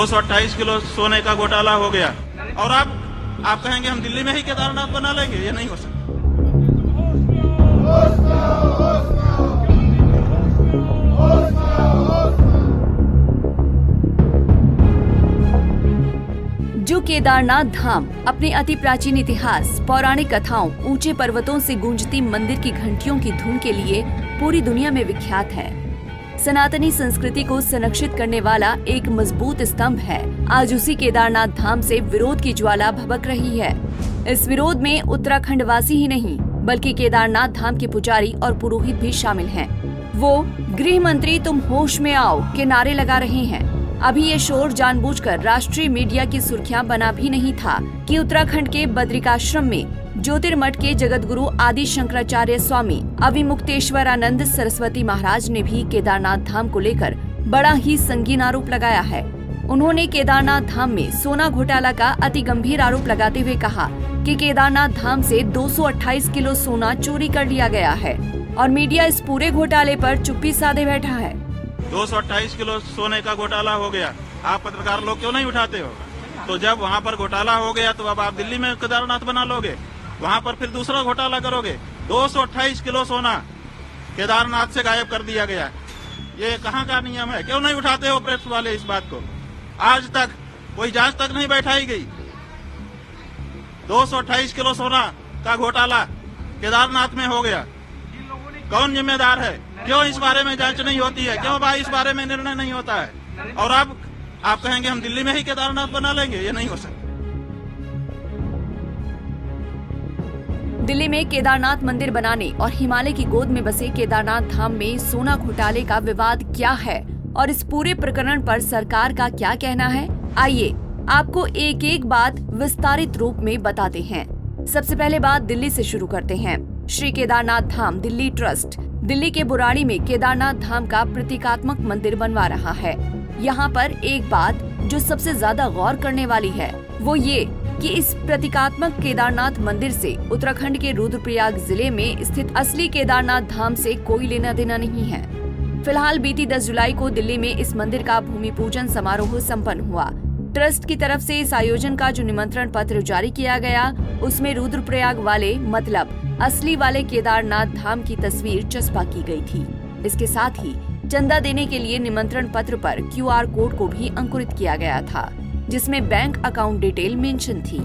228 kilo सोने का घोटाला हो गया और आप कहेंगे हम दिल्ली में ही केदारनाथ बना लेंगे, ये नहीं हो सकता। जो केदारनाथ धाम अपने अति प्राचीन इतिहास, पौराणिक कथाओं, ऊंचे पर्वतों से गूंजती मंदिर की घंटियों की धुन के लिए पूरी दुनिया में विख्यात है, सनातनी संस्कृति को संरक्षित करने वाला एक मजबूत स्तंभ है, आज उसी केदारनाथ धाम से विरोध की ज्वाला भभक रही है। इस विरोध में उत्तराखंड वासी ही नहीं बल्कि केदारनाथ धाम के पुजारी और पुरोहित भी शामिल हैं। वो गृह मंत्री तुम होश में आओ के नारे लगा रहे हैं। अभी ये शोर जानबूझकर राष्ट्रीय मीडिया की सुर्खियां बना भी नहीं था कि उत्तराखंड के बद्रिकाश्रम में ज्योतिर्मठ के जगतगुरु आदि शंकराचार्य स्वामी अविमुक्तेश्वरानंद सरस्वती महाराज ने भी केदारनाथ धाम को लेकर बड़ा ही संगीन आरोप लगाया है। उन्होंने केदारनाथ धाम में सोना घोटाला का अति गंभीर आरोप लगाते हुए कहा कि केदारनाथ धाम से 228 किलो सोना चोरी कर लिया गया है और मीडिया इस पूरे घोटाले पर चुप्पी साधे बैठा है। 228 किलो सोने का घोटाला हो गया, आप पत्रकार लोग क्यों नहीं उठाते हो? तो जब वहाँ पर घोटाला हो गया तो अब आप दिल्ली में केदारनाथ बना लोगे, वहाँ पर फिर दूसरा घोटाला करोगे। 228 किलो सोना केदारनाथ से गायब कर दिया गया, ये कहाँ का नियम है? क्यों नहीं उठाते हो प्रेस वाले इस बात को? आज तक कोई जांच तक नहीं बैठाई गई। 228 किलो सोना का घोटाला केदारनाथ में हो गया, कौन जिम्मेदार है? क्यों इस बारे में जांच नहीं होती है? क्यों भाई इस बारे में निर्णय नहीं होता है? और अब आप कहेंगे हम दिल्ली में ही केदारनाथ बना लेंगे, ये नहीं हो सकता। दिल्ली में केदारनाथ मंदिर बनाने और हिमालय की गोद में बसे केदारनाथ धाम में सोना घोटाले का विवाद क्या है और इस पूरे प्रकरण पर सरकार का क्या कहना है, आइए आपको एक एक बात विस्तारित रूप में बताते हैं। सबसे पहले बात दिल्ली से शुरू करते हैं। श्री केदारनाथ धाम दिल्ली ट्रस्ट दिल्ली के बुराड़ी में केदारनाथ धाम का प्रतीकात्मक मंदिर बनवा रहा है। यहाँ पर एक बात जो सबसे ज्यादा गौर करने वाली है वो ये कि इस प्रतीकात्मक केदारनाथ मंदिर से उत्तराखंड के रुद्रप्रयाग जिले में स्थित असली केदारनाथ धाम से कोई लेना देना नहीं है। फिलहाल बीती 10 जुलाई को दिल्ली में इस मंदिर का भूमि पूजन समारोह संपन्न हुआ। ट्रस्ट की तरफ से इस आयोजन का जो निमंत्रण पत्र जारी किया गया उसमें रुद्रप्रयाग वाले मतलब असली वाले केदारनाथ धाम की तस्वीर चस्पा की गई थी। इसके साथ ही चंदा देने के लिए निमंत्रण पत्र पर QR कोड को भी अंकुरित किया गया था जिसमें बैंक अकाउंट डिटेल मेंशन थी।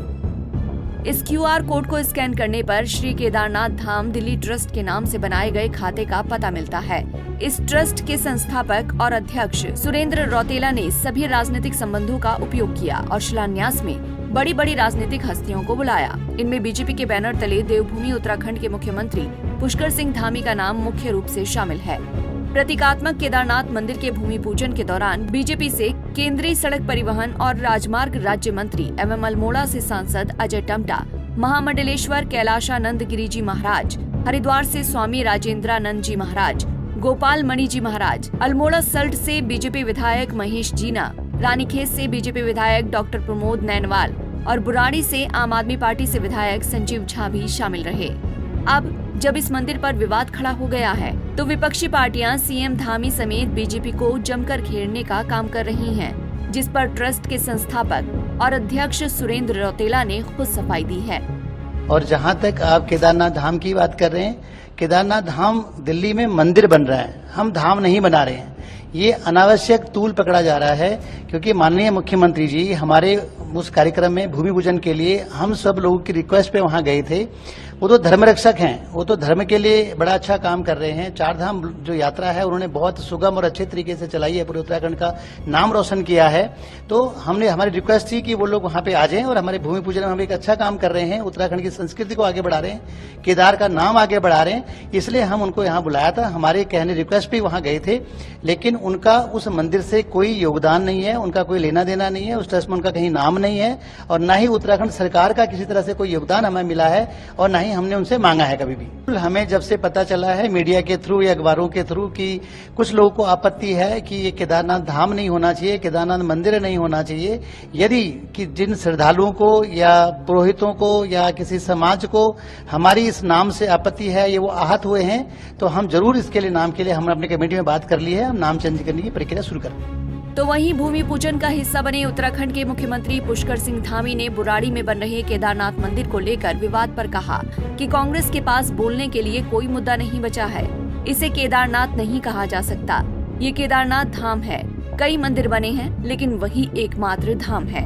इस QR कोड को स्कैन करने पर श्री केदारनाथ धाम दिल्ली ट्रस्ट के नाम से बनाए गए खाते का पता मिलता है। इस ट्रस्ट के संस्थापक और अध्यक्ष सुरेंद्र रौतेला ने सभी राजनीतिक संबंधों का उपयोग किया और शिलान्यास में बड़ी बड़ी राजनीतिक हस्तियों को बुलाया। इनमें बीजेपी के बैनर तले देवभूमि उत्तराखंड के मुख्यमंत्री पुष्कर सिंह धामी का नाम मुख्य रूप से शामिल है। प्रतीकात्मक केदारनाथ मंदिर के भूमि पूजन के दौरान बीजेपी से केंद्रीय सड़क परिवहन और राजमार्ग राज्य मंत्री एवं अल्मोड़ा से सांसद अजय टम्टा, महामंडलेश्वर कैलाशानंद गिरी जी महाराज, हरिद्वार से स्वामी राजेंद्रानंद जी महाराज, गोपाल मणि जी महाराज, अल्मोड़ा सल्ट से बीजेपी विधायक महेश जीना, रानीखेत से बीजेपी विधायक डॉक्टर प्रमोद नैनवाल और बुराड़ी से आम आदमी पार्टी से विधायक संजीव झा भी शामिल रहे। अब जब इस मंदिर पर विवाद खड़ा हो गया है तो विपक्षी पार्टियां सीएम धामी समेत बीजेपी को जमकर घेरने का काम कर रही हैं, जिस पर ट्रस्ट के संस्थापक और अध्यक्ष सुरेंद्र रौतेला ने खुद सफाई दी है। और जहां तक आप केदारनाथ धाम की बात कर रहे हैं, केदारनाथ धाम दिल्ली में मंदिर बन रहा है, हम धाम नहीं बना रहे हैं। ये अनावश्यक तूल पकड़ा जा रहा है क्योंकि माननीय मुख्यमंत्री जी हमारे उस कार्यक्रम में भूमि पूजन के लिए हम सब लोगों की रिक्वेस्ट पे वहां गए थे। वो तो धर्म रक्षक हैं, वो तो धर्म के लिए बड़ा अच्छा काम कर रहे हैं। 4 धाम जो यात्रा है उन्होंने बहुत सुगम और अच्छे तरीके से चलाई है, पूरे उत्तराखंड का नाम रोशन किया है। तो हमने हमारी रिक्वेस्ट थी कि वो लोग वहां पे आ जाएं और हमारे भूमि पूजन में हम एक अच्छा काम कर रहे हैं, उत्तराखंड की संस्कृति को आगे बढ़ा रहे हैं, केदार का नाम आगे बढ़ा रहे हैं, इसलिए हम उनको यहाँ बुलाया था। हमारे कहने रिक्वेस्ट पे वहां गए थे, लेकिन उनका उस मंदिर से कोई योगदान नहीं है, उनका कोई लेना देना नहीं है, उस ट्रस्ट में उनका कहीं नाम नहीं है और न ही उत्तराखंड सरकार का किसी तरह से कोई योगदान हमें मिला है और न ही हमने उनसे मांगा है कभी भी। हमें जब से पता चला है मीडिया के थ्रू या अखबारों के थ्रू कि कुछ लोगों को आपत्ति है कि ये केदारनाथ धाम नहीं होना चाहिए, केदारनाथ मंदिर नहीं होना चाहिए, यदि कि जिन श्रद्धालुओं को या पुरोहितों को या किसी समाज को हमारी इस नाम से आपत्ति है, ये वो आहत हुए हैं, तो हम जरूर इसके लिए नाम के लिए हमने अपनी कमेटी में बात कर ली है, हम नाम चेंज करने की प्रक्रिया शुरू करें। तो वहीं भूमि पूजन का हिस्सा बने उत्तराखंड के मुख्यमंत्री पुष्कर सिंह धामी ने बुराड़ी में बन रहे केदारनाथ मंदिर को लेकर विवाद पर कहा कि कांग्रेस के पास बोलने के लिए कोई मुद्दा नहीं बचा है। इसे केदारनाथ नहीं कहा जा सकता, ये केदारनाथ धाम है। कई मंदिर बने हैं लेकिन वही एकमात्र धाम है।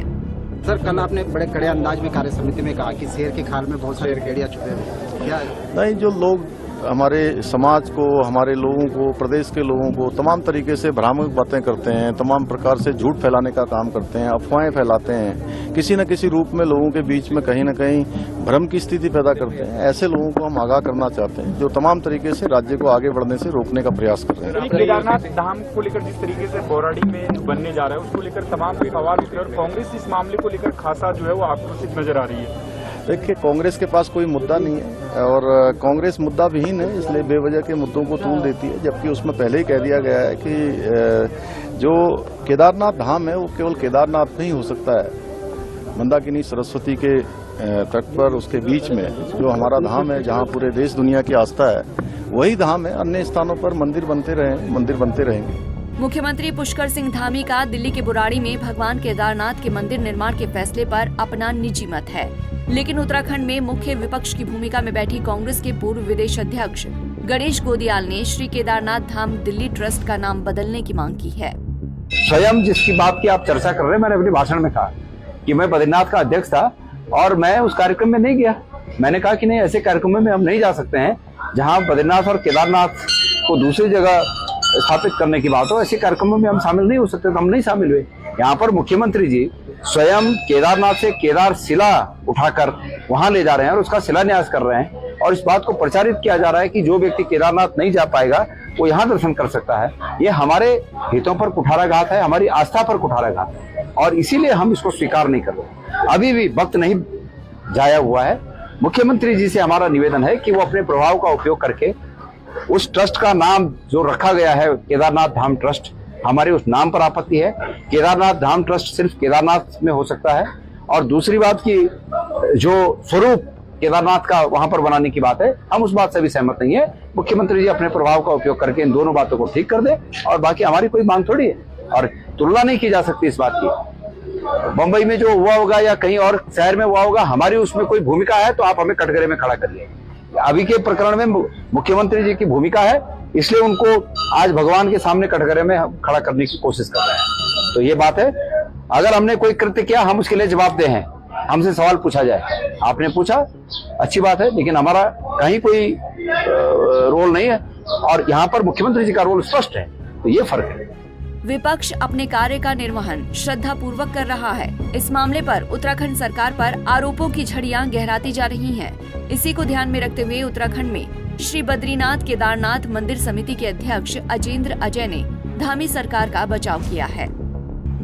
सर, कल आपने बड़े कड़े अंदाज में कार्य समिति में कहा कि शेर के खाल में बहुत सारे भेड़िया छुपे हुए, क्या नहीं, जो लोग हमारे समाज को, हमारे लोगों को, प्रदेश के लोगों को तमाम तरीके से भ्रामक बातें करते हैं, तमाम प्रकार से झूठ फैलाने का काम करते हैं, अफवाहें फैलाते हैं, किसी न किसी रूप में लोगों के बीच में कहीं न कहीं भ्रम की स्थिति पैदा करते हैं, ऐसे लोगों को हम आगाह करना चाहते हैं जो तमाम तरीके से राज्य को आगे बढ़ने से रोकने का प्रयास कर रहे हैं। केदारनाथ धाम को लेकर जिस तरीके से बोराड़ी में बनने जा रहा है उसको लेकर तमाम सवाल उठे और कांग्रेस इस मामले को लेकर खासा जो है वो आक्रोशित नजर आ रही है। देखिए, कांग्रेस के पास कोई मुद्दा नहीं है और कांग्रेस मुद्दा विहीन है, इसलिए बेवजह के मुद्दों को तूल देती है, जबकि उसमें पहले ही कह दिया गया है कि जो केदारनाथ धाम है वो केवल केदारनाथ नहीं हो सकता है। मंदाकिनी सरस्वती के तट पर उसके बीच में जो हमारा धाम है, जहाँ पूरे देश दुनिया की आस्था है, वही धाम है। अन्य स्थानों पर मंदिर बनते रहेंगे। मुख्यमंत्री पुष्कर सिंह धामी का दिल्ली के बुराड़ी में भगवान केदारनाथ के मंदिर निर्माण के फैसले पर अपना निजी मत है, लेकिन उत्तराखंड में मुख्य विपक्ष की भूमिका में बैठी कांग्रेस के पूर्व विदेश अध्यक्ष गणेश गोदियाल ने श्री केदारनाथ धाम दिल्ली ट्रस्ट का नाम बदलने की मांग की है। स्वयं जिसकी बात की आप चर्चा कर रहे हैं, मैंने अपने भाषण में कहा कि मैं बद्रीनाथ का अध्यक्ष था और मैं उस कार्यक्रम में नहीं गया। मैंने कहा कि नहीं, ऐसे कार्यक्रमों में हम नहीं जा सकते हैं जहां बद्रीनाथ और केदारनाथ को दूसरी जगह स्थापित करने की बात हो। ऐसे कार्यक्रमों में हम शामिल नहीं हो सकते, तो हम नहीं शामिल हुए। यहाँ पर मुख्यमंत्री जी स्वयं केदारनाथ से केदार शिला उठाकर वहां ले जा रहे हैं और उसका शिलान्यास कर रहे हैं और इस बात को प्रचारित किया जा रहा है कि जो व्यक्ति केदारनाथ नहीं जा पाएगा वो यहाँ दर्शन कर सकता है। ये हमारे हितों पर कुठाराघात है, हमारी आस्था पर कुठाराघात है और इसीलिए हम इसको स्वीकार नहीं कर रहे। अभी भी वक्त नहीं जाया हुआ है। मुख्यमंत्री जी से हमारा निवेदन है कि वो अपने प्रभाव का उपयोग करके उस ट्रस्ट का नाम जो रखा गया है केदारनाथ धाम ट्रस्ट, हमारे उस नाम पर आपत्ति है। केदारनाथ धाम ट्रस्ट सिर्फ केदारनाथ में हो सकता है। और दूसरी बात की जो स्वरूप केदारनाथ का वहां पर बनाने की बात है, हम उस बात से भी सहमत नहीं है। मुख्यमंत्री जी अपने प्रभाव का उपयोग करके इन दोनों बातों को ठीक कर दे और बाकी हमारी कोई मांग थोड़ी है और तुलना नहीं की जा सकती इस बात की। बंबई में जो हुआ होगा या कहीं और शहर में हुआ होगा, हमारी उसमें कोई भूमिका है तो आप हमें कटघरे में खड़ा करिए। अभी के प्रकरण में मुख्यमंत्री जी की भूमिका है, इसलिए उनको आज भगवान के सामने कटघरे में खड़ा करने की कोशिश कर रहे हैं। तो ये बात है, अगर हमने कोई कृत्य किया हम उसके लिए जवाबदेह हैं। हमसे सवाल पूछा जाए, आपने पूछा, अच्छी बात है, लेकिन हमारा कहीं कोई रोल नहीं है और यहाँ पर मुख्यमंत्री जी का रोल स्पष्ट है। तो ये फर्क है। विपक्ष अपने कार्य का निर्वहन श्रद्धा पूर्वक कर रहा है। इस मामले पर उत्तराखंड सरकार पर आरोपों की झड़ियां गहराती जा रही हैं। इसी को ध्यान में रखते हुए उत्तराखंड में श्री बद्रीनाथ केदारनाथ मंदिर समिति के अध्यक्ष अजेंद्र अजय ने धामी सरकार का बचाव किया है।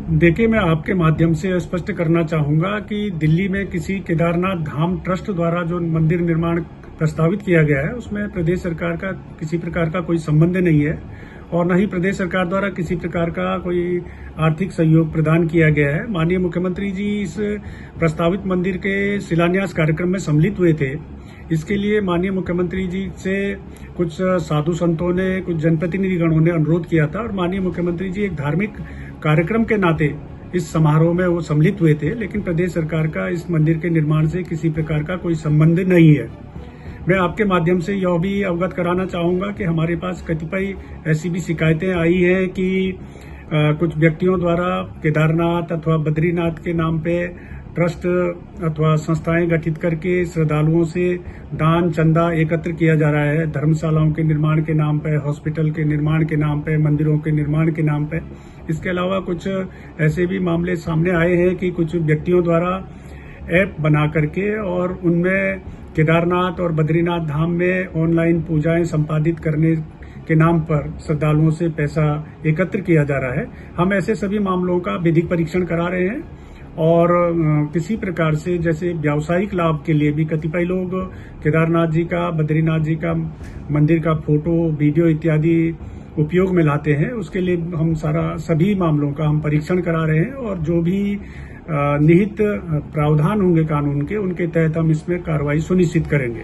देखिए, मैं आपके माध्यम से स्पष्ट करना चाहूंगा कि दिल्ली में किसी केदारनाथ धाम ट्रस्ट द्वारा जो मंदिर निर्माण प्रस्तावित किया गया है उसमें प्रदेश सरकार का किसी प्रकार का कोई संबंध नहीं है और न ही प्रदेश सरकार द्वारा किसी प्रकार का कोई आर्थिक सहयोग प्रदान किया गया है। माननीय मुख्यमंत्री जी इस प्रस्तावित मंदिर के शिलान्यास कार्यक्रम में सम्मिलित हुए थे। इसके लिए माननीय मुख्यमंत्री जी से कुछ साधु संतों ने, कुछ जनप्रतिनिधिगणों ने अनुरोध किया था और माननीय मुख्यमंत्री जी एक धार्मिक कार्यक्रम के नाते इस समारोह में वो सम्मिलित हुए थे, लेकिन प्रदेश सरकार का इस मंदिर के निर्माण से किसी प्रकार का कोई संबंध नहीं है। मैं आपके माध्यम से यह भी अवगत कराना चाहूंगा कि हमारे पास कतिपय ऐसी भी शिकायतें आई हैं कि कुछ व्यक्तियों द्वारा केदारनाथ अथवा बद्रीनाथ के नाम पे ट्रस्ट अथवा संस्थाएं गठित करके श्रद्धालुओं से दान चंदा एकत्र किया जा रहा है, धर्मशालाओं के निर्माण के नाम पे, हॉस्पिटल के निर्माण के नाम पे, मंदिरों के निर्माण के नाम पे। इसके अलावा कुछ ऐसे भी मामले सामने आए हैं कि कुछ व्यक्तियों द्वारा ऐप बना करके और उनमें केदारनाथ और बद्रीनाथ धाम में ऑनलाइन पूजाएं संपादित करने के नाम पर श्रद्धालुओं से पैसा एकत्र किया जा रहा है। हम ऐसे सभी मामलों का विधिक परीक्षण करा रहे हैं और किसी प्रकार से जैसे व्यावसायिक लाभ के लिए भी कतिपय लोग केदारनाथ जी का, बद्रीनाथ जी का मंदिर का फोटो, वीडियो इत्यादि उपयोग में लाते हैं, उसके लिए हम सभी मामलों का हम परीक्षण करा रहे हैं और जो भी निहित प्रावधान होंगे कानून के, उनके तहत हम इसमें कार्रवाई सुनिश्चित करेंगे।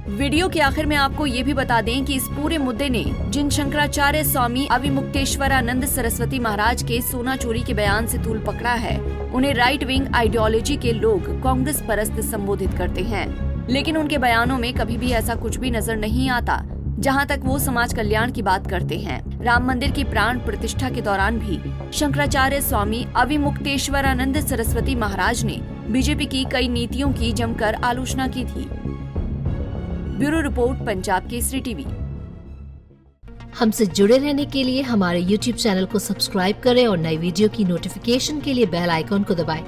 वीडियो के आखिर में आपको ये भी बता दें कि इस पूरे मुद्दे ने जिन शंकराचार्य स्वामी अविमुक्तेश्वरानंद सरस्वती महाराज के सोना चोरी के बयान से तूल पकड़ा है, उन्हें राइट विंग आइडियोलॉजी के लोग कांग्रेस परस्त संबोधित करते हैं, लेकिन उनके बयानों में कभी भी ऐसा कुछ भी नजर नहीं आता जहां तक वो समाज कल्याण की बात करते हैं। राम मंदिर की प्राण प्रतिष्ठा के दौरान भी शंकराचार्य स्वामी अविमुक्तेश्वरानंद सरस्वती महाराज ने बीजेपी की कई नीतियों की जमकर आलोचना की थी। Bureau report, Punjab Kesari TV. हमसे जुड़े रहने के लिए हमारे YouTube चैनल को सब्सक्राइब करें और नई वीडियो की नोटिफिकेशन के लिए बेल आइकॉन को दबाएं।